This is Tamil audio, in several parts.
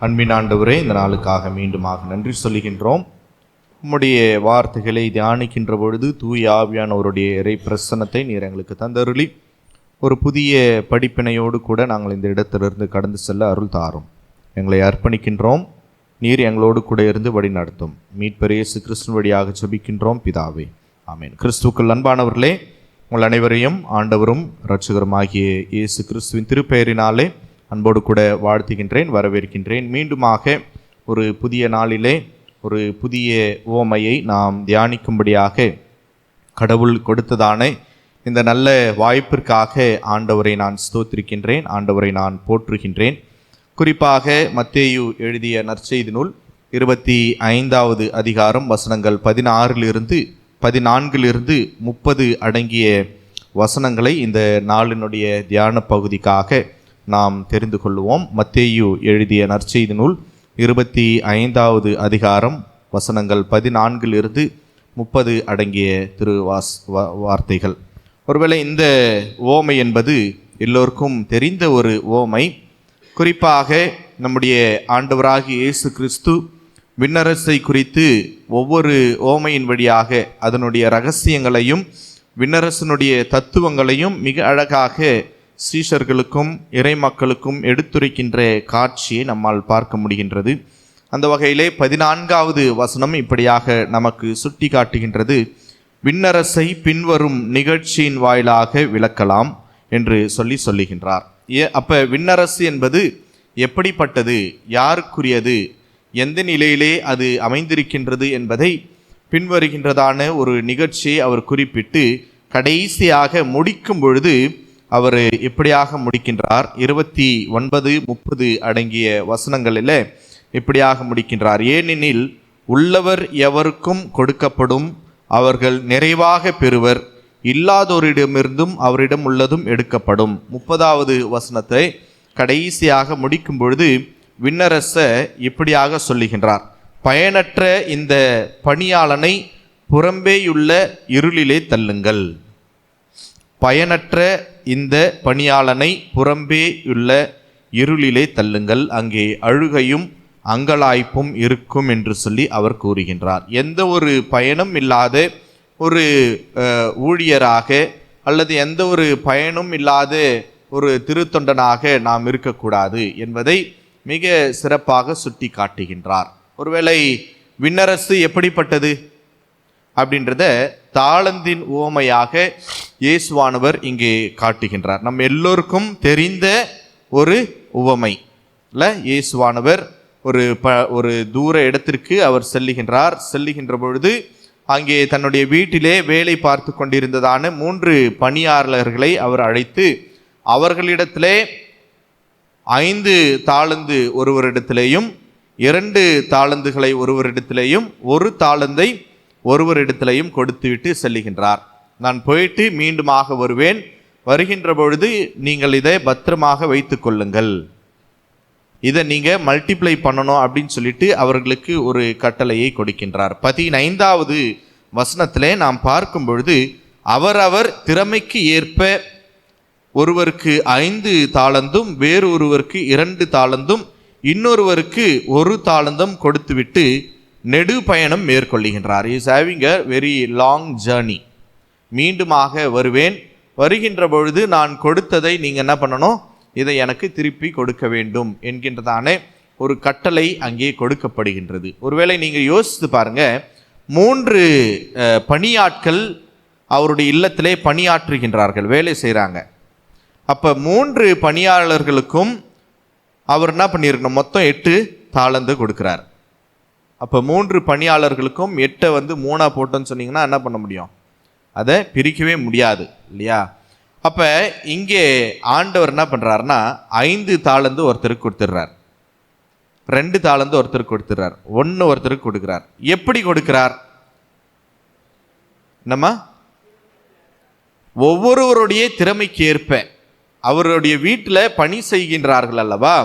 அன்பின் ஆண்டவரே, இந்த நாளுக்காக மீண்டுமாக நன்றி சொல்லுகின்றோம். உம்முடைய வார்த்தைகளை தியானிக்கின்ற பொழுது தூய ஆவியானவருடைய இறை பிரசன்னத்தை நீர் எங்களுக்கு தந்தருளி ஒரு புதிய படிப்பினையோடு கூட நாங்கள் இந்த இடத்திலிருந்து கடந்து செல்ல அருள் தாரும். எங்களை அர்ப்பணிக்கின்றோம். நீர் எங்களோடு கூட இருந்து வழி நடத்தும். மீட்பர் இயேசு கிறிஸ்து வழியாக ஜெபிக்கின்றோம் பிதாவே, ஆமென். கிறிஸ்துவுக்குள் அன்பானவர்களே, உங்கள் அனைவரையும் ஆண்டவரும் இரட்சகருமாகிய இயேசு கிறிஸ்துவின் திருப்பெயரினாலே அன்போடு கூட வாழ்த்துகின்றேன், வரவேற்கின்றேன். மீண்டுமாக ஒரு புதிய நாளிலே ஒரு புதிய உவமையை நாம் தியானிக்கும்படியாக கடவுள் கொடுத்ததான இந்த நல்ல வாய்ப்பிற்காக ஆண்டவரை நான் ஸ்தோத்திரிக்கின்றேன், ஆண்டவரை நான் போற்றுகின்றேன். குறிப்பாக மத்தேயு எழுதிய நற்செய்தி நூல் 25வது அதிகாரம் வசனங்கள் 16 14 30 அடங்கிய வசனங்களை இந்த நாளினுடைய தியான பகுதிக்காக நாம் தெரிந்து கொள்வோம். மத்தேயு எழுதிய நற்செய்தி நூல் 25வது அதிகாரம் வசனங்கள் 14 30 அடங்கிய வார்த்தைகள். ஒருவேளை இந்த உவமை என்பது எல்லோருக்கும் தெரிந்த ஒரு உவமை. குறிப்பாக நம்முடைய ஆண்டவராகிய இயேசு கிறிஸ்து விண்ணரசை குறித்து ஒவ்வொரு உவமையின் வழியாக அதனுடைய இரகசியங்களையும் விண்ணரசனுடைய தத்துவங்களையும் மிக அழகாக சீஷர்களுக்கும் இறை மக்களுக்கும் எடுத்துரைக்கின்ற காட்சியை நம்மால் பார்க்க முடிகின்றது. அந்த வகையிலே 14வது வசனம் இப்படியாக நமக்கு சுட்டி காட்டுகின்றது. விண்ணரசை பின்வரும் நிகழ்ச்சியின் வாயிலாக விளக்கலாம் என்று சொல்லுகின்றார். அப்போ விண்ணரசு என்பது எப்படிப்பட்டது, யாருக்குரியது, எந்த நிலையிலே அது அமைந்திருக்கின்றது என்பதை பின்வருகின்றதான ஒரு நிகழ்ச்சியை அவர் குறிப்பிட்டு கடைசியாக முடிக்கும் பொழுது அவர் இப்படியாக முடிக்கின்றார். 29 30 அடங்கிய வசனங்களில் இப்படியாக முடிக்கின்றார். ஏனெனில் உள்ளவர் எவருக்கும் கொடுக்கப்படும், அவர்கள் நிறைவாக பெறுவர், இல்லாதோரிடமிருந்தும் அவரிடம் உள்ளதும் எடுக்கப்படும். 30வது வசனத்தை கடைசியாக முடிக்கும் பொழுது விண்ணரச இப்படியாக சொல்லுகின்றார். பயனற்ற இந்த பணியாளனை புறம்பேயுள்ள இருளிலே தள்ளுங்கள். பயனற்ற இந்த பணியாளனை புறம்பேயுள்ள இருளிலே தள்ளுங்கள், அங்கே அழுகையும் அங்கலாய்ப்பும் இருக்கும் என்று சொல்லி அவர் கூறுகின்றார். எந்த ஒரு பயனும் இல்லாத ஒரு ஊழியராக அல்லது எந்த ஒரு பயனும் இல்லாத ஒரு திருத்தொண்டனாக நாம் இருக்கக்கூடாது என்பதை மிக சிறப்பாக சுட்டி காட்டுகின்றார். ஒருவேளை விண்ணரசு எப்படிப்பட்டது அப்படின்றத தாளந்தின் உவமையாக இயேசுவானவர் இங்கே காட்டுகின்றார். நம்ம எல்லோருக்கும் தெரிந்த ஒரு உவமை இல்லை? இயேசுவானவர் ஒரு தூர இடத்திற்கு அவர் செல்லுகின்ற பொழுது அங்கே தன்னுடைய வீட்டிலே வேலை பார்த்து கொண்டிருந்ததான 3 பணியாளர்களை அவர் அழைத்து அவர்களிடத்திலே 5 தாளந்து ஒருவரிடத்திலேயும் 2 தாளந்துகளை ஒருவரிடத்திலேயும் 1 தாளந்தை ஒருவரிடத்திலையும் கொடுத்துவிட்டு செல்லுகின்றார். நான் போயிட்டு மீண்டுமாக வருவேன், வருகின்ற பொழுது நீங்கள் இதை பத்திரமாக வைத்து கொள்ளுங்கள், இதை நீங்கள் மல்டிப்ளை பண்ணணும் அப்படின்னு சொல்லிட்டு அவர்களுக்கு ஒரு கட்டளையை கொடுக்கின்றார். 15வது வசனத்திலே நாம் பார்க்கும் பொழுது அவரவர் திறமைக்கு ஏற்ப ஒருவருக்கு 5 தாளந்தும் வேறு ஒருவருக்கு 2 தாளந்தும் இன்னொருவருக்கு 1 தாளந்தும் கொடுத்துவிட்டு நெடு பயணம் மேற்கொள்ளுகின்றார். Is having a very long journey. மீண்டுமாக வருவேன், வருகின்ற பொழுது நான் கொடுத்ததை நீங்கள் என்ன பண்ணணும், இதை எனக்கு திருப்பி கொடுக்க வேண்டும் என்கின்றதான ஒரு கட்டளை அங்கே கொடுக்கப்படுகின்றது. ஒருவேளை நீங்கள் யோசித்து பாருங்க, 3 பணியாட்கள் அவருடைய இல்லத்திலே பணியாற்றுகின்றார்கள், வேலை செய்கிறாங்க. அப்போ 3 பணியாளர்களுக்கும் அவர் என்ன பண்ணியிருக்கணும், மொத்தம் 8 தாளந்து கொடுக்குறார். அப்போ 3 பணியாளர்களுக்கும் 8 3 போட்டோன்னு சொன்னீங்கன்னா என்ன பண்ண முடியும், அதை பிரிக்கவே முடியாது இல்லையா? அப்போ இங்கே ஆண்டவர் என்ன பண்ணுறாருன்னா 5 தாளந்து ஒருத்தருக்கு கொடுத்துட்றார், 2 தாளந்து ஒருத்தருக்கு கொடுத்துட்றார், 1 ஒருத்தருக்கு கொடுக்குறார். எப்படி கொடுக்கிறார்? நம்ம ஒவ்வொருவருடைய திறமைக்கு ஏற்ப அவருடைய வீட்டில் பணி செய்கின்றார்கள் அல்லவா?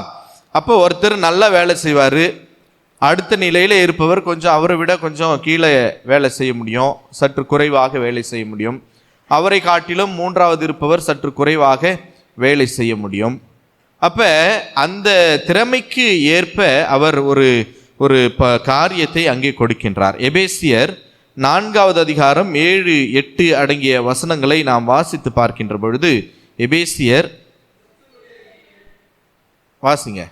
அப்போ ஒருத்தர் நல்லா வேலை செய்வார், அடுத்த நிலையில் இருப்பவர் கொஞ்சம் அவரை விட கொஞ்சம் கீழே வேலை செய்ய முடியும், சற்று குறைவாக வேலை செய்ய முடியும். அவரை காட்டிலும் 3வது இருப்பவர் சற்று குறைவாக வேலை செய்ய முடியும். அப்ப அந்த திறமைக்கு ஏற்ப அவர் ஒரு ஒரு காரியத்தை அங்கே கொடுக்கின்றார். எபேசியர் 4வது அதிகாரம் 7, 8 அடங்கிய வசனங்களை நாம் வாசித்து பார்க்கின்ற பொழுது, எபேசியர் வாசிங்க.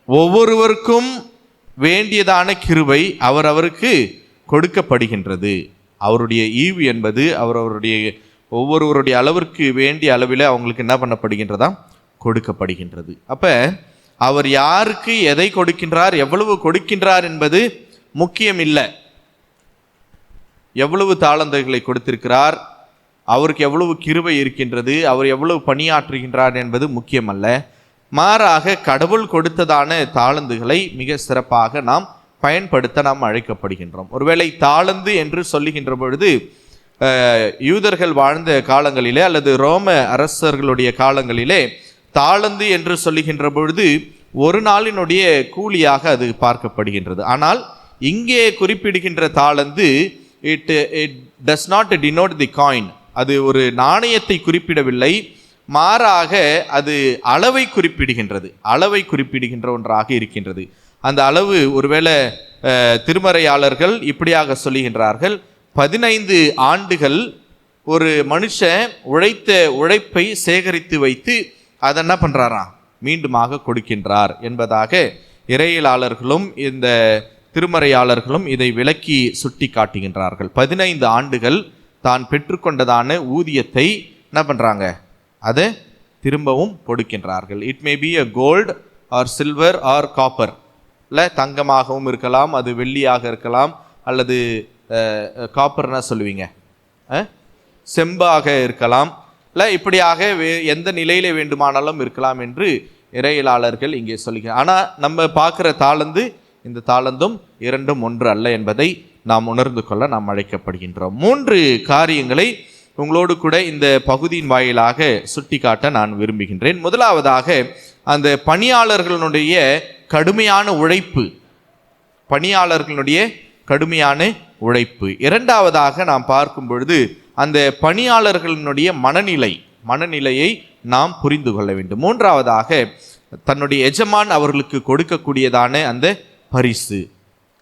ஒவ்வொருவருக்கும் வேண்டியதான கிருபை அவருக்கு கொடுக்கப்படுகின்றது. அவருடைய ஈவு என்பது அவருடைய ஒவ்வொருவருடைய அளவிற்கு வேண்டிய அளவில் அவங்களுக்கு என்ன பண்ணப்படுகின்றதா, கொடுக்கப்படுகின்றது. அப்ப அவர் யாருக்கு எதை கொடுக்கின்றார், எவ்வளவு கொடுக்கின்றார் என்பது முக்கியம் இல்லை. எவ்வளவு தாளந்துகளை கொடுத்திருக்கிறார், அவருக்கு எவ்வளவு கிருபை இருக்கின்றது, அவர் எவ்வளவு பணியாற்றுகின்றார் என்பது முக்கியம் அல்ல. மாறாக கடவுள் கொடுத்ததான தாளந்துகளை மிக சிறப்பாக நாம் பயன்படுத்த நாம் அழைக்கப்படுகின்றோம். ஒருவேளை தாளந்து என்று சொல்லுகின்ற பொழுது யூதர்கள் வாழ்ந்த காலங்களிலே அல்லது ரோம அரசர்களுடைய காலங்களிலே தாளந்து என்று சொல்லுகின்ற பொழுது ஒரு நாளினுடைய கூலியாக அது பார்க்கப்படுகின்றது. ஆனால் இங்கே குறிப்பிடுகின்ற தாளந்து it does not denote the coin, அது ஒரு நாணயத்தை குறிப்பிடவில்லை, மாறாக அது அளவை குறிப்பிடுகின்றது. அளவை குறிப்பிடுகின்ற ஒன்றாக இருக்கின்றது. அந்த அளவு ஒருவேளை திருமறையாளர்கள் இப்படியாக சொல்லுகின்றார்கள், 15 ஆண்டுகள் ஒரு மனுஷன் உழைத்த உழைப்பை சேகரித்து வைத்து அதை என்ன பண்ணுறாராம், மீண்டுமாக கொடுக்கின்றார் என்பதாக இறையியலாளர்களும் இந்த திருமறையாளர்களும் இதை விளக்கி சுட்டி காட்டுகின்றார்கள். 15 ஆண்டுகள் தான் பெற்றுக்கொண்டதான ஊதியத்தை என்ன பண்ணுறாங்க, அதை திரும்பவும் கொடுக்கின்றார்கள். It may be a gold or silver or copper, இல்லை தங்கமாகவும் இருக்கலாம், அது வெள்ளியாக இருக்கலாம், அல்லது காப்பர்னா சொல்லுவீங்க செம்பாக இருக்கலாம், இல்லை இப்படியாக எந்த நிலையில வேண்டுமானாலும் இருக்கலாம் என்று இறையியலாளர்கள் இங்கே சொல்லுகிறார். ஆனால் நம்ம பார்க்குற தாளந்து இந்த தாளந்தும் இரண்டும் ஒன்று அல்ல என்பதை நாம் உணர்ந்து கொள்ள நாம் அழைக்கப்படுகின்றோம். 3 காரியங்களை உங்களோடு கூட இந்த பகுதியின் வாயிலாக சுட்டி காட்ட நான் விரும்புகின்றேன். முதலாவதாக அந்த பணியாளர்களுடைய கடுமையான உழைப்பு, பணியாளர்களுடைய கடுமையான உழைப்பு. இரண்டாவதாக நாம் பார்க்கும் பொழுது அந்த பணியாளர்களுடைய மனநிலையை நாம் புரிந்து கொள்ள வேண்டும். மூன்றாவதாக தன்னுடைய எஜமான் அவர்களுக்கு கொடுக்கக்கூடியதான அந்த பரிசு.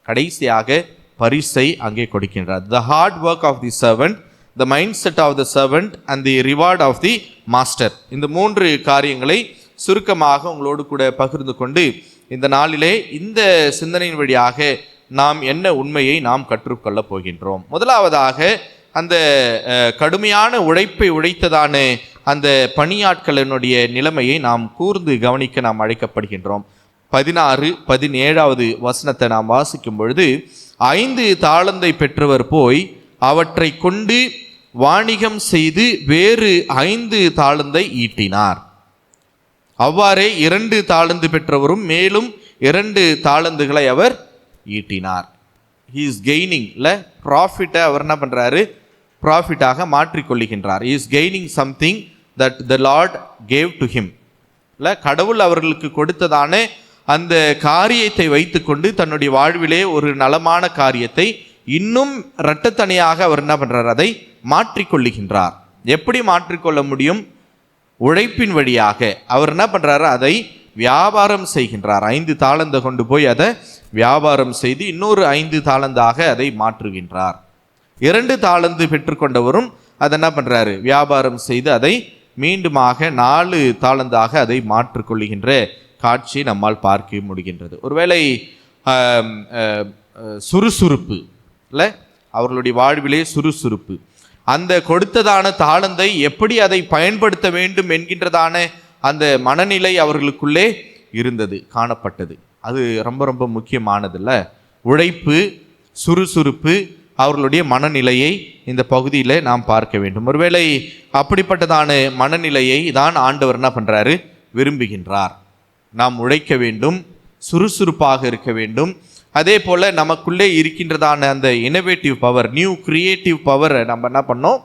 கடைசியாக பரிசை அங்கே கொடுக்கின்றார். The hard work of the servant, the mindset of the servant and the reward of the master. இந்த 3 காரியங்களை சுருக்கமாக உங்களோடு கூட பகிர்ந்து கொண்டு இந்த நாளிலே இந்த சிந்தனையின் வழியாக நாம் என்ன உண்மையை நாம் கற்றுக்கொள்ள போகின்றோம். முதலாவதாக அந்த கடுமையான உழைப்பை உழைத்ததான அந்த பணியாட்களினுடைய நிலைமையை நாம் கூர்ந்து கவனிக்க நாம் அழைக்கப்படுகின்றோம். 16, 17வது வசனத்தை நாம் வாசிக்கும் பொழுது, 5 தாளந்தை பெற்றவர் போய் அவற்றை கொண்டு வாணிகம் செய்து வேறு 5 தாளந்தை ஈட்டினார். அவ்வாறே 2 தாளந்து பெற்றவரும் மேலும் 2 தாளந்துகளை அவர் ஈட்டினார். he is gaining ப்ராஃபிட்டை அவர் என்ன பண்றாரு, ப்ராஃபிட்டாக மாற்றிக்கொள்ளுகின்றார். he is gaining something that the Lord gave to him. கடவுள் அவர்களுக்கு கொடுத்ததான அந்த காரியத்தை வைத்துக்கொண்டு தன்னுடைய வாழ்விலே ஒரு நலமான காரியத்தை இன்னும் இரட்டத்தனையாக அவர் என்ன பண்றார், அதை மாற்றிக்கொள்ளுகின்றார். எப்படி மாற்றிக்கொள்ள முடியும்? உழைப்பின் வழியாக அவர் என்ன பண்றாரு, அதை வியாபாரம் செய்கின்றார். 5 தாளந்தை கொண்டு போய் அதை வியாபாரம் செய்து இன்னொரு 5 தாளந்தாக அதை மாற்றுகின்றார். 2 தாளந்து பெற்றுக்கொண்டவரும் அதை என்ன பண்றாரு, வியாபாரம் செய்து அதை மீண்டுமாக 4 தாளந்தாக அதை மாற்றிக்கொள்ளுகின்ற காட்சி நம்மால் பார்க்க முடிகின்றது. ஒருவேளை சுறுசுறுப்பு இல்லை, அவர்களுடைய வாழ்விலே சுறுசுறுப்பு, அந்த கொடுத்ததான தாளந்தை எப்படி அதை பயன்படுத்த வேண்டும் என்கின்றதான அந்த மனநிலை அவர்களுக்குள்ளே இருந்தது, காணப்பட்டது. அது ரொம்ப ரொம்ப முக்கியமானது இல்லை. உழைப்பு, சுறுசுறுப்பு, அவர்களுடைய மனநிலையை இந்த பகுதியில் நாம் பார்க்க வேண்டும். ஒருவேளை அப்படிப்பட்டதான மனநிலையை தான் ஆண்டவர் என்ன பண்ணுறாரு, விரும்புகின்றார். நாம் உழைக்க வேண்டும், சுறுசுறுப்பாக இருக்க வேண்டும். அதே போல் நமக்குள்ளே இருக்கின்றதான அந்த இனோவேட்டிவ் பவர், நியூ கிரியேட்டிவ் பவரை நம்ம என்ன பண்ணோம்,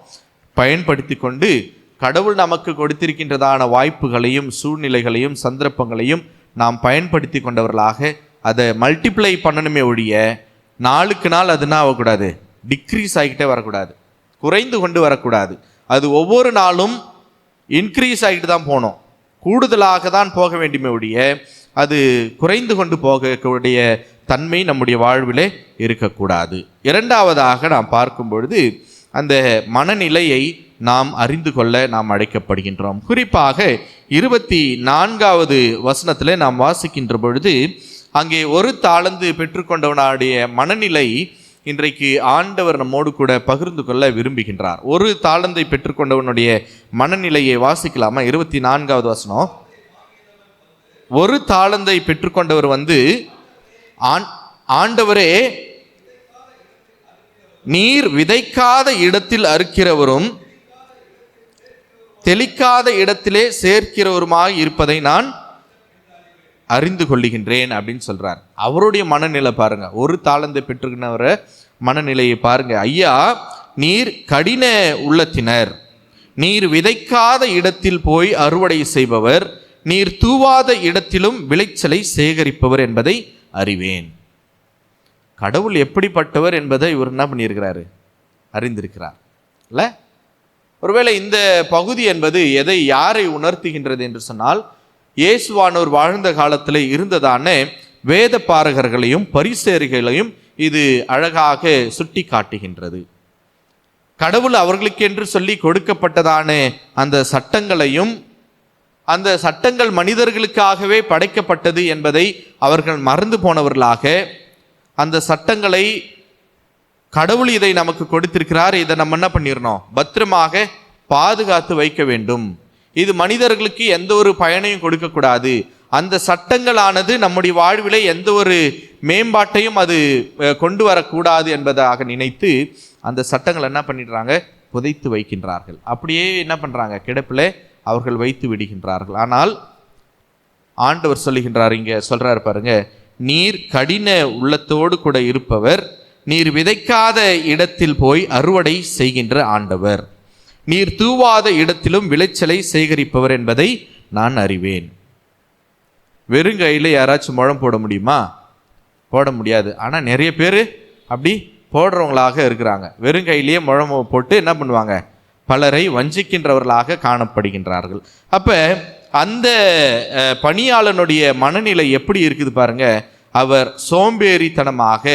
பயன்படுத்தி கொண்டு கடவுள் நமக்கு கொடுத்திருக்கின்றதான வாய்ப்புகளையும் சூழ்நிலைகளையும் சந்தர்ப்பங்களையும் நாம் பயன்படுத்தி கொண்டவர்களாக அதை மல்டிப்ளை பண்ணணுமே ஒழிய நாளுக்கு நாள் அது என்ன ஆகக்கூடாது, டிக்ரீஸ் ஆகிக்கிட்டே வரக்கூடாது, குறைந்து கொண்டு வரக்கூடாது. அது ஒவ்வொரு நாளும் இன்க்ரீஸ் ஆகிட்டு தான் போகணும், கூடுதலாக தான் போக வேண்டுமே ஒழிய அது குறைந்து கொண்டு போகக்கூடிய தன்மை நம்முடைய வாழ்விலே இருக்கக்கூடாது. இரண்டாவதாக நாம் பார்க்கும் பொழுது அந்த மனநிலையை நாம் அறிந்து கொள்ள நாம் அழைக்கப்படுகின்றோம். குறிப்பாக 24வது வசனத்திலே நாம் வாசிக்கின்ற பொழுது அங்கே ஒரு தாளந்து பெற்றுக்கொண்டவனுடைய மனநிலை இன்றைக்கு ஆண்டவர் நம்மோடு கூட பகிர்ந்து கொள்ள விரும்புகின்றார். ஒரு தாளந்தை பெற்றுக்கொண்டவனுடைய மனநிலையை வாசிக்கலாமா? 24வது வசனம். ஒரு தாளந்தை பெற்றுக்கொண்டவர் ஆண்டவரே, நீர் விதைக்காத இடத்தில் அறுக்கிறவரும் தெளிக்காத இடத்திலே சேர்க்கிறவருமாய் இருப்பதை நான் அறிந்து கொள்ளுகின்றேன் அப்படின்னு சொல்றார். அவருடைய மனநிலை பாருங்க, ஒரு தாளந்தை பெற்றுக்கினவர மனநிலையை பாருங்க. ஐயா, நீர் கடின உள்ளத்தினர், நீர் விதைக்காத இடத்தில் போய் அறுவடை செய்பவர், நீர் தூவாத இடத்திலும் விளைச்சலை சேகரிப்பவர் என்பதை அறிவேன். கடவுள் எப்படிப்பட்டவர் என்பதை இவர் என்ன பண்ணியிருக்கிறாரு? அறிந்திருக்கிறார் இல்ல? ஒருவேளை இந்த பகுதி என்பது எதை, யாரை உணர்த்துகின்றது என்று சொன்னால், இயேசுவானோர் வாழ்ந்த காலத்தில் இருந்ததான வேத பாரகர்களையும் பரிசேயர்களையும் இது அழகாக சுட்டி காட்டுகின்றது. கடவுள் அவர்களுக்கென்று சொல்லி கொடுக்கப்பட்டதான அந்த சட்டங்களையும், அந்த சட்டங்கள் மனிதர்களுக்காகவே படைக்கப்பட்டது என்பதை அவர்கள் மறந்து போனவர்களாக, அந்த சட்டங்களை கடவுள் இதை நமக்கு கொடுத்திருக்கிறார், இதை நம்ம என்ன பண்ணிடணும்? பத்திரமாக பாதுகாத்து வைக்க வேண்டும். இது மனிதர்களுக்கு எந்த ஒரு பயனையும் கொடுக்கக்கூடாது. அந்த சட்டங்களானது நம்முடைய வாழ்விலே எந்த ஒரு மேம்பாட்டையும் அது கொண்டு வரக்கூடாது என்பதாக நினைத்து அந்த சட்டங்கள் என்ன பண்ணிடுறாங்க? புதைத்து வைக்கின்றார்கள். அப்படியே என்ன பண்றாங்க? கிடப்பில் அவர்கள் வைத்து விடுகின்றார்கள். ஆனால் ஆண்டவர் சொல்லுகின்றார், இங்க சொல்றாரு பாருங்க, நீர் கடின உள்ளத்தோடு கூட இருப்பவர், நீர் விதைக்காத இடத்தில் போய் அறுவடை செய்கின்ற ஆண்டவர், நீர் தூவாத இடத்திலும் விளைச்சலை சேகரிப்பவர் என்பதை நான் அறிவேன். வெறுங்கையில் யாராச்சும் முழம் போட முடியுமா? போட முடியாது. ஆனால் நிறைய பேர் அப்படி போடுறவங்களாக இருக்கிறாங்க. வெறுங்கையிலேயே முழம் போட்டு என்ன பண்ணுவாங்க? பலரை வஞ்சிக்கின்றவர்களாக காணப்படுகின்றார்கள். அப்போ அந்த பணியாளனுடைய மனநிலை எப்படி இருக்குது பாருங்க. அவர் சோம்பேறித்தனமாக,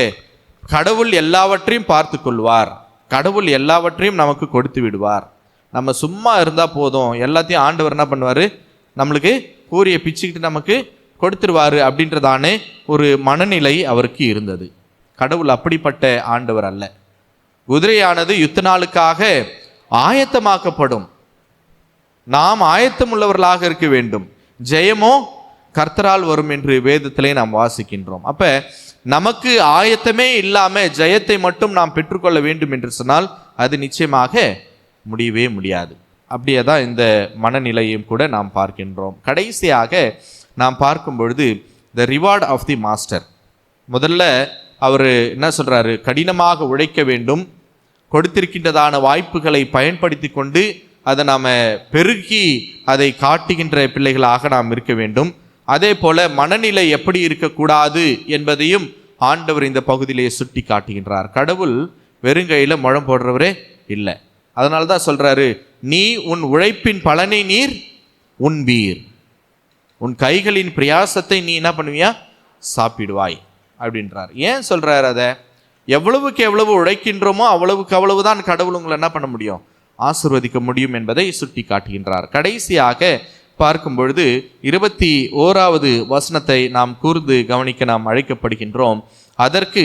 கடவுள் எல்லாவற்றையும் பார்த்து கொள்வார், கடவுள் எல்லாவற்றையும் நமக்கு கொடுத்து விடுவார், நம்ம சும்மா இருந்தால் போதும், எல்லாத்தையும் ஆண்டவர் என்ன பண்ணுவார்? நம்மளுக்கு கூரிய பிச்சுக்கிட்டு நமக்கு கொடுத்துருவார் அப்படின்றதானே ஒரு மனநிலை அவருக்கு இருந்தது. கடவுள் அப்படிப்பட்ட ஆண்டவர் அல்ல. குதிரையானது யுத்த நாளுக்காக ஆயத்தமாக்கப்படும், நாம் ஆயத்தம் உள்ளவர்களாக இருக்க வேண்டும், ஜெயமோ கர்த்தரால் வரும் என்று வேதத்திலே நாம் வாசிக்கின்றோம். அப்ப நமக்கு ஆயத்தமே இல்லாம ஜெயத்தை மட்டும் நாம் பெற்றுக்கொள்ள வேண்டும் என்று சொன்னால் அது நிச்சயமாக முடியவே முடியாது. அப்படியே தான் இந்த மனநிலையும் கூட நாம் பார்க்கின்றோம். கடைசியாக நாம் பார்க்கும் பொழுது the reward of the master. முதல்ல அவர் என்ன சொல்றாரு? கடினமாக உழைக்க வேண்டும், கொடுத்திருக்கின்றதான வாய்ப்புகளை பயன்படுத்தி கொண்டு அதை நாம் பெருக்கி அதை காட்டுகின்ற பிள்ளைகளாக நாம் இருக்க வேண்டும். அதே போல மனநிலை எப்படி இருக்கக்கூடாது என்பதையும் ஆண்டவர் இந்த பகுதியிலே சுட்டி காட்டுகின்றார். கடவுள் வெறுங்கையில் முழம் போடுறவரே இல்லை. அதனால தான் சொல்றாரு, நீ உன் உழைப்பின் பலனை நீர் உண்பீர், உன் கைகளின் பிரயாசத்தை நீ என்ன பண்ணுவியா? சாப்பிடுவாய் அப்படின்றார். ஏன் சொல்றாரு? அதை எவ்வளவுக்கு எவ்வளவு உழைக்கின்றோமோ அவ்வளவுக்கு அவ்வளவுதான் கடவுள் உங்களை என்ன பண்ண முடியும்? ஆசீர்வதிக்க முடியும் என்பதை சுட்டி காட்டுகின்றார். கடைசியாக பார்க்கும் பொழுது 21வது வசனத்தை நாம் கூர்ந்து கவனிக்க நாம் அழைக்கப்படுகின்றோம். அதற்கு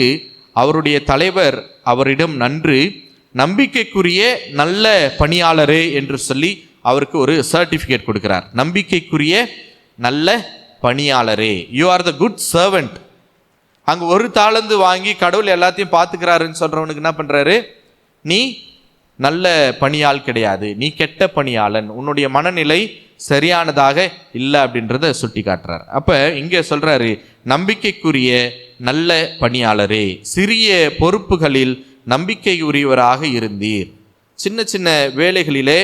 அவருடைய தலைவர் அவரிடம் நம்பிக்கைக்குரிய நல்ல பணியாளரே என்று சொல்லி அவருக்கு ஒரு சர்டிஃபிகேட் கொடுக்கிறார். நம்பிக்கைக்குரிய நல்ல பணியாளரே, you are the good servant. அங்கே ஒரு தாளந்து வாங்கி கடவுள் எல்லாத்தையும் பார்த்துக்கிறாருன்னு சொல்றவனுக்கு என்ன பண்றாரு? நீ நல்ல பணியாள் கிடையாது, நீ கெட்ட பணியாளன், உன்னுடைய மனநிலை சரியானதாக இல்லை அப்படின்றத சுட்டி காட்டுறார். அப்ப இங்கே சொல்றாரு, நம்பிக்கைக்குரிய நல்ல பணியாளரே, சிறிய பொறுப்புகளில் நம்பிக்கையுரியவராக இருந்தீர். சின்ன சின்ன வேலைகளிலே,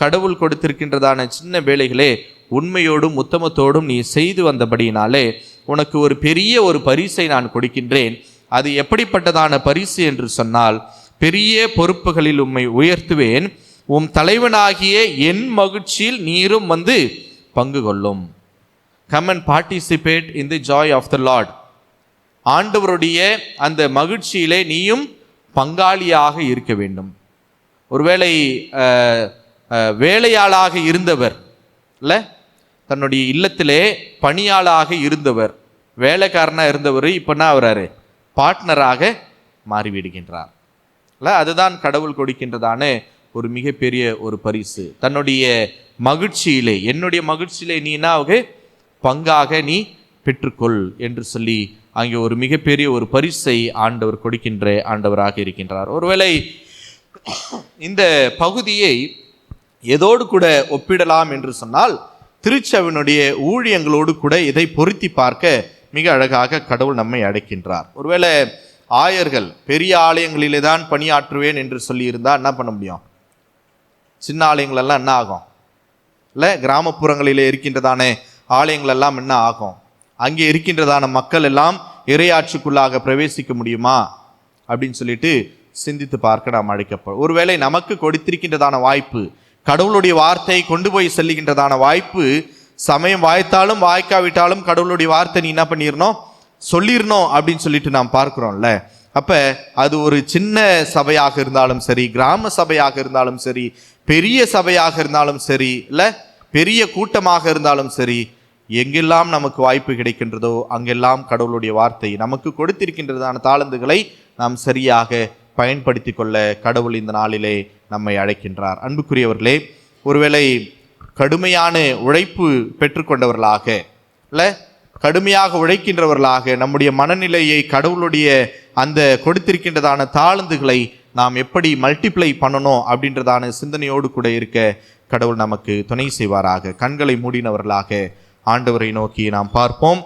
கடவுள் கொடுத்திருக்கின்றதான சின்ன வேலைகளே உண்மையோடும் உத்தமத்தோடும் நீ செய்து வந்தபடியினாலே உனக்கு ஒரு பெரிய ஒரு பரிசை நான் கொடுக்கின்றேன். அது எப்படிப்பட்டதான பரிசு என்று சொன்னால், பெரிய பொறுப்புகளில் உம்மை உயர்த்துவேன், உம் தலைவனாகிய என் மகிழ்ச்சியில் நீரும் வந்து பங்கு கொள்ளும். Come and participate in the joy of the Lord. ஆண்டவருடைய அந்த மகிழ்ச்சியிலே நீயும் பங்காளியாக இருக்க வேண்டும். ஒருவேளை வேலையாளாக இருந்தவர் இல்லை, தன்னுடைய இல்லத்திலே பணியாளாக இருந்தவர், வேலைக்காரனாக இருந்தவர் இப்போ என்ன ஆகிறாரு? பார்ட்னராக மாறிவிடுகின்றார். இல்லை, அதுதான் கடவுள் கொடுக்கின்றதான ஒரு மிகப்பெரிய ஒரு பரிசு. தன்னுடைய மகிழ்ச்சியிலே, என்னுடைய மகிழ்ச்சியிலே நீ என்ன பங்காக நீ பெற்றுக்கொள் என்று சொல்லி அங்கே ஒரு மிகப்பெரிய ஒரு பரிசை ஆண்டவர் கொடுக்கின்ற ஆண்டவராக இருக்கின்றார். ஒருவேளை இந்த பகுதியை எதோடு கூட ஒப்பிடலாம் என்று சொன்னால், திருச்சபையினுடைய ஊழியங்களோடு கூட இதை பொருத்தி பார்க்க மிக அழகாக கடவுள் நம்மை அழைக்கின்றார். ஒருவேளை ஆயர்கள் பெரிய ஆலயங்களிலே தான் பணியாற்றுவேன் என்று சொல்லியிருந்தால் என்ன பண்ண முடியும்? சின்ன ஆலயங்களெல்லாம் என்ன ஆகும்? இல்லை, கிராமப்புறங்களிலே இருக்கின்றதான ஆலயங்களெல்லாம் என்ன ஆகும்? அங்கே இருக்கின்றதான மக்கள் எல்லாம் இறையாட்சிக்குள்ளாக பிரவேசிக்க முடியுமா அப்படின்னு சொல்லிட்டு சிந்தித்து பார்க்க நாம் அழைக்கப்படும். ஒருவேளை நமக்கு கொடுத்திருக்கின்றதான வாய்ப்பு, கடவுளுடைய வார்த்தை கொண்டு போய் செல்லுகின்றதான வாய்ப்பு, சமயம் வாய்த்தாலும் வாய்க்காவிட்டாலும் கடவுளுடைய வார்த்தை நீ என்ன பண்ணிடணும், சொல்லிடணும் அப்படின்னு சொல்லிட்டு நாம் பார்க்கிறோம்ல. அப்ப அது ஒரு சின்ன சபையாக இருந்தாலும் சரி, கிராம சபையாக இருந்தாலும் சரி, பெரிய சபையாக இருந்தாலும் சரி, இல்ல பெரிய கூட்டமாக இருந்தாலும் சரி, எங்கெல்லாம் நமக்கு வாய்ப்பு கிடைக்கின்றதோ அங்கெல்லாம் கடவுளுடைய வார்த்தை நமக்கு கொடுத்திருக்கின்றதான தாளந்துகளை நாம் சரியாக பயன்படுத்தி கொள்ள கடவுள் இந்த நாளிலே நம்மை அழைக்கின்றார். அன்புக்குரியவர்களே, ஒருவேளை கடுமையான உழைப்பு பெற்றுக்கொண்டவர்களாக, இல்லை கடுமையாக உழைக்கின்றவர்களாக நம்முடைய மனநிலையை கடவுளுடைய அந்த கொடுத்திருக்கின்றதான தாளந்துகளை நாம் எப்படி மல்டிப்ளை பண்ணணும் அப்படின்றதான சிந்தனையோடு கூட இருக்க கடவுள் நமக்கு துணை செய்வாராக. கண்களை மூடினவர்களாக ஆண்டவரை நோக்கி நாம் பார்ப்போம்.